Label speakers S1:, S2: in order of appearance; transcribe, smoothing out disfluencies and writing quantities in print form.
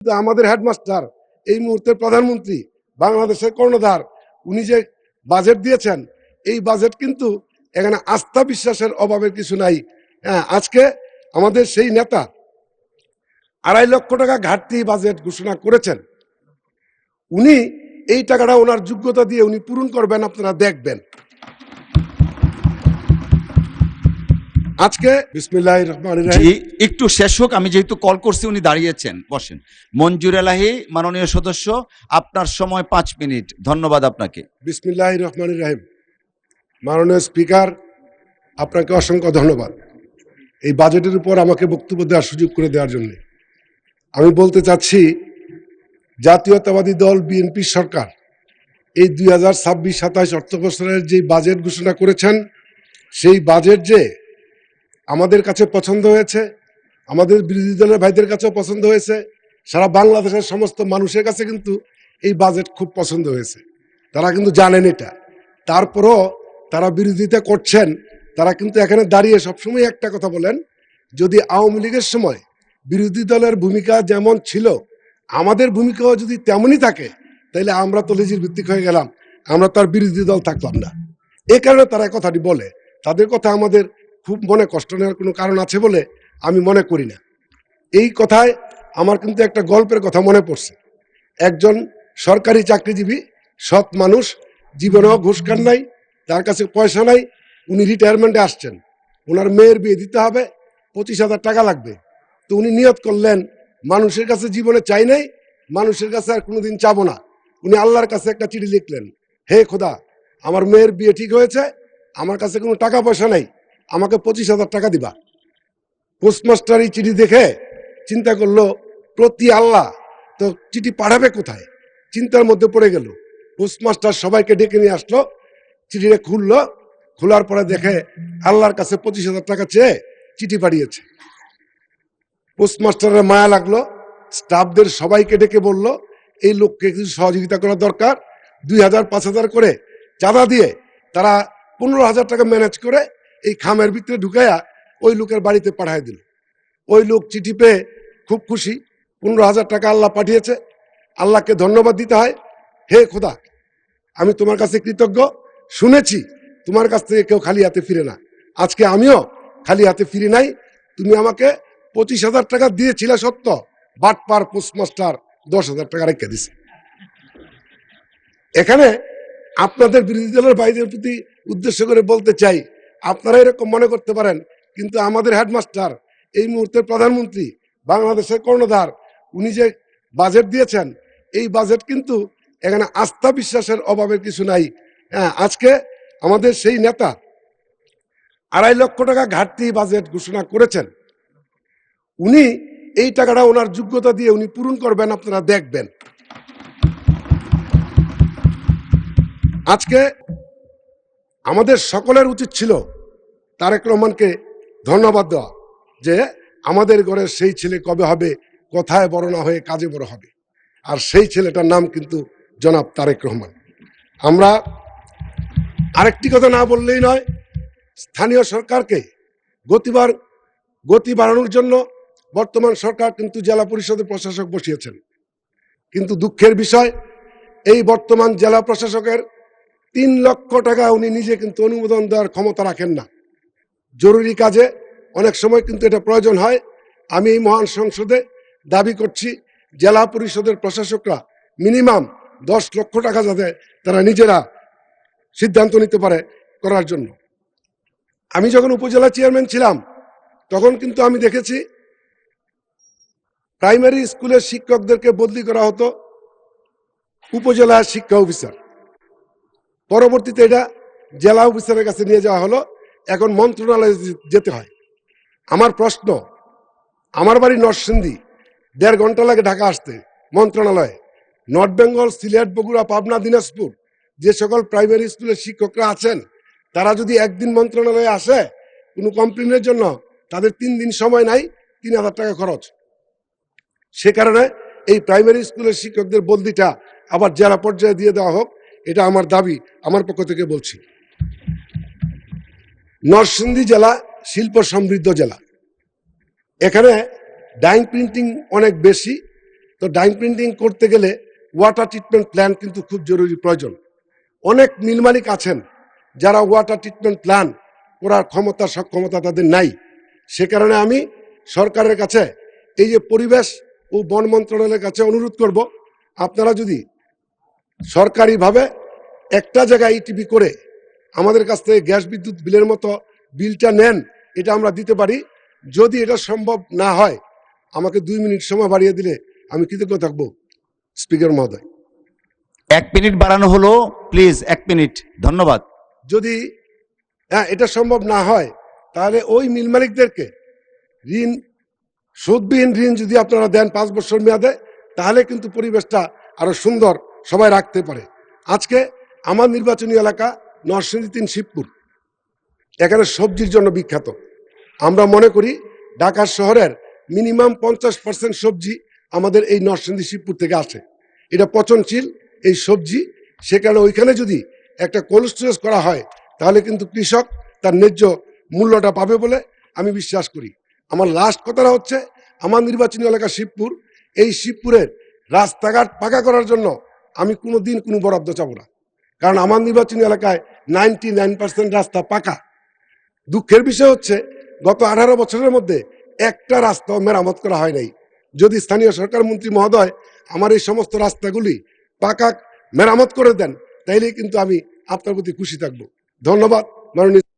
S1: আমাদের হেডমাস্টার এই মুহূর্তের প্রধানমন্ত্রী বাংলাদেশের কর্ণধার উনি যে বাজেট দিয়েছেন এই বাজেট কিন্তু এখানে আস্থা বিশ্বাসের অভাবের কিছু নাই। হ্যাঁ, আজকে আমাদের সেই নেতা 2.5 লক্ষ টাকা ঘাটতি বাজেট ঘোষণা করেছেন। উনি এই টাকাটা ওনার যোগ্যতা দিয়ে উনি পূরণ করবেন, আপনারা দেখবেন। আজকে বিসমিল্লাহির রহমানির রহিম।
S2: একটু শেষ হোক, আমি যেহেতু কল করছি উনি দাঁড়িয়েছেন, বসেন। মঞ্জুর এলাহি মাননীয় সদস্য, আপনার সময় 5 মিনিট। ধন্যবাদ আপনাকে।
S1: বিসমিল্লাহির রহমানির রহিম। মাননীয় স্পিকার, আপনাকে অসংখ্য ধন্যবাদ এই বাজেটের উপর আমাকে বক্তব্য দেওয়ার সুযোগ করে দেওয়ার জন্য। আমি বলতে চাচ্ছি, জাতীয়তাবাদী দল বিএনপি সরকার এই 2026-27 অর্থ বছরের যে বাজেট ঘোষণা করেছেন, সেই বাজেট যে আমাদের কাছে পছন্দ হয়েছে, আমাদের বিরোধী দলের ভাইদের কাছেও পছন্দ হয়েছে, সারা বাংলাদেশের সমস্ত মানুষের কাছে কিন্তু এই বাজেট খুব পছন্দ হয়েছে। তারা কিন্তু জানেন এটা, তারপরও তারা বিরোধিতা করছেন। তারা কিন্তু এখানে দাঁড়িয়ে সবসময় একটা কথা বলেন, যদি আওয়ামী লীগের সময় বিরোধী দলের ভূমিকা যেমন ছিল, আমাদের ভূমিকাও যদি তেমনই থাকে, তাহলে আমরা তো লেজির ভিত্তিক হয়ে গেলাম, আমরা তার বিরোধী দল থাকলাম না। এই কারণে তারা কথাটি বলে। তাদের কথা আমাদের খুব মনে কষ্ট নেওয়ার কোনো কারণ আছে বলে আমি মনে করি না। এই কথায় আমার কিন্তু একটা গল্পের কথা মনে পড়ছে। একজন সরকারি চাকরিজীবী সৎ মানুষ, জীবনেও ঘুষ খান নাই, তার কাছে পয়সা নাই, উনি রিটায়ারমেন্টে আসছেন, ওনার মেয়ের বিয়ে দিতে হবে, 25,000 টাকা লাগবে। তো উনি নিয়ত করলেন, মানুষের কাছে জীবনে চাই নাই, মানুষের কাছে আর কোনোদিন চাবো না। উনি আল্লাহর কাছে একটা চিঠি লিখলেন, হে খোদা, আমার মেয়ের বিয়ে ঠিক হয়েছে, আমার কাছে কোনো টাকা পয়সা নাই, আমাকে 25,000 টাকা দিবা। পোস্টমাস্টার এই চিঠি দেখে চিন্তা করলো, প্রতি আল্লাহ, তো চিঠি পাঠাবে কোথায়? চিন্তার মধ্যে পড়ে গেল। পোস্টমাস্টার সবাইকে ডেকে নিয়ে আসলো, চিঠিটা খুললো, খোলার পরে দেখে আল্লাহর কাছে 25,000 টাকা চেয়ে চিঠি পাঠিয়েছে। পোস্টমাস্টারের মায়া লাগলো, স্টাফদের সবাইকে ডেকে বলল, এই লোককে কিছু সহযোগিতা করা দরকার। 2,000 5,000 করে চাঁদা দিয়ে তারা 15,000 টাকা ম্যানেজ করে এই খামের ভিতরে ঢুকাইয়া ওই লোকের বাড়িতে পাঠায় দিল। ওই লোক চিঠি পেয়ে খুব খুশি, 15,000 টাকা আল্লাহ পাঠিয়েছে, আল্লাহকে ধন্যবাদ দিতে হয়। হে খোদা, আমি তোমার কাছে কৃতজ্ঞ, শুনেছি তোমার কাছ থেকে কেউ খালি হাতে ফিরে না, আজকে আমিও খালি হাতে ফিরে নাই। তুমি আমাকে 25,000 টাকা দিয়েছিলে সত্য, বাটপার পোস্টমাস্টার 10,000 টাকা রেখে দিছে। এখানে আপনাদের বিরোধী দলের ভাইদের প্রতি উদ্দেশ্য করে বলতে চাই, আপনারা এরকম মনে করতে পারেন, কিন্তু আমাদের হেডমাস্টার এই মুহূর্তের প্রধানমন্ত্রী বাংলাদেশের কর্ণধার উনি যে বাজেট দিয়েছেন, এই বাজেট কিন্তু এখানে আস্থা বিশ্বাসের অভাবের কিছু নাই। হ্যাঁ, আজকে আমাদের সেই নেতা 2.5 লক্ষ টাকা ঘাটতি বাজেট ঘোষণা করেছেন। উনি এই টাকাটা ওনার যোগ্যতা দিয়ে উনি পূরণ করবেন, আপনারা দেখবেন। আজকে আমাদের সকলের উচিত ছিল তারেক রহমানকে ধন্যবাদ দেওয়া, যে আমাদের ঘরের সেই ছেলে কবে হবে, কথায় বড় না হয়ে কাজে বড় হবে। আর সেই ছেলেটার নাম কিন্তু জনাব তারেক রহমান। আমরা আরেকটি কথা না বললেই নয়, স্থানীয় সরকারকে গতি বাড়ানোর জন্য বর্তমান সরকার কিন্তু জেলা পরিষদের প্রশাসক বসিয়েছেন। কিন্তু দুঃখের বিষয়, এই বর্তমান জেলা প্রশাসকের 3 লক্ষ টাকা উনি নিজে কিন্তু অনুমোদন দেওয়ার ক্ষমতা রাখেন না। জরুরি কাজে অনেক সময় কিন্তু এটা প্রয়োজন হয়। আমি এই মহান সংসদে দাবি করছি, জেলা পরিষদের প্রশাসকরা মিনিমাম 10 লক্ষ টাকা যাতে তারা নিজেরা সিদ্ধান্ত নিতে পারে করার জন্য। আমি যখন উপজেলা চেয়ারম্যান ছিলাম, তখন কিন্তু আমি দেখেছি প্রাইমারি স্কুলের শিক্ষকদেরকে বদলি করা হতো উপজেলা শিক্ষা অফিসার, পরবর্তীতে এটা জেলা অফিসারের কাছে নিয়ে যাওয়া হলো, এখন মন্ত্রণালয়ে যেতে হয়। আমার প্রশ্ন, আমার বাড়ি নরসিংদী, 1.5 ঘন্টা লাগে ঢাকা আসতে মন্ত্রণালয়ে। নর্থ বেঙ্গল, সিলেট, বগুড়া, পাবনা, দিনাজপুর যে সকল প্রাইমারি স্কুলের শিক্ষকরা আছেন, তারা যদি একদিন মন্ত্রণালয়ে আসে কোনো কমপ্লেনের জন্য, তাদের 3 দিন সময় নাই, 3,000 টাকা খরচ। সে কারণে এই প্রাইমারি স্কুলের শিক্ষকদের বদলিটা আবার জেলা পর্যায়ে দিয়ে দেওয়া হোক, এটা আমার দাবি, আমার পক্ষ থেকে বলছি। নরসিংদী জেলা শিল্প সমৃদ্ধ জেলা, এখানে ডাইং প্রিন্টিং অনেক বেশি, তো ডাইং প্রিন্টিং করতে গেলে ওয়াটার ট্রিটমেন্ট প্ল্যান কিন্তু খুব জরুরি প্রয়োজন। অনেক মিল মালিক আছেন যারা ওয়াটার ট্রিটমেন্ট প্ল্যান করার ক্ষমতা সক্ষমতা তাদের নাই। সে কারণে আমি সরকারের কাছে এই যে পরিবেশ ও বন মন্ত্রণালয়ের কাছে অনুরোধ করব, আপনারা যদি সরকারিভাবে একটা জায়গায় ইটিপি করে আমাদের কাছ থেকে গ্যাস বিদ্যুৎ বিলের মতো বিলটা নেন, এটা আমরা দিতে পারি। যদি এটা সম্ভব না হয় আমাকে 2 মিনিট সময় বাড়িয়ে দিলে আমি কৃতজ্ঞ থাকবো স্পিকার মহোদয়।
S2: 1 মিনিট বাড়ানো হলো, প্লিজ 1 মিনিট, ধন্যবাদ।
S1: যদি এটা সম্ভব না হয় তাহলে ওই মিল মালিকদেরকে ঋণ, সুদবিহীন ঋণ যদি আপনারা দেন 5 বছর মেয়াদে, তাহলে কিন্তু পরিবেশটা আরো সুন্দর সবাই রাখতে পারে। আজকে আমার নির্বাচনী এলাকা নরসিংদী 3 শিবপুর, এখানে সবজির জন্য বিখ্যাত। আমরা মনে করি ঢাকা শহরের মিনিমাম 50% সবজি আমাদের এই নরসিংদী শিবপুর থেকে আসে। এটা পচনশীল এই সবজি, সেখানে ওইখানে যদি একটা কোল্ড স্টোরেজ করা হয় তাহলে কিন্তু কৃষক তার ন্যায্য মূল্যটা পাবে বলে আমি বিশ্বাস করি। আমার লাস্ট কথাটা হচ্ছে, আমার নির্বাচনী এলাকা শিবপুর, এই শিবপুরের রাস্তাঘাট পাকা করার জন্য আমি কোনো দিন কোনো বরাদ্দ চাবো না, কারণ আমার নির্বাচনী এলাকায় 99% রাস্তা পাকা। দুঃখের বিষয় হচ্ছে গত 18 বছরের মধ্যে একটা রাস্তাও মেরামত করা হয় নাই। যদি স্থানীয় সরকার মন্ত্রী মহোদয় আমার এই সমস্ত রাস্তাগুলি পাকা মেরামত করে দেন, তাইলে কিন্তু আমি আপনার প্রতি খুশি থাকবো। ধন্যবাদ মাননীয়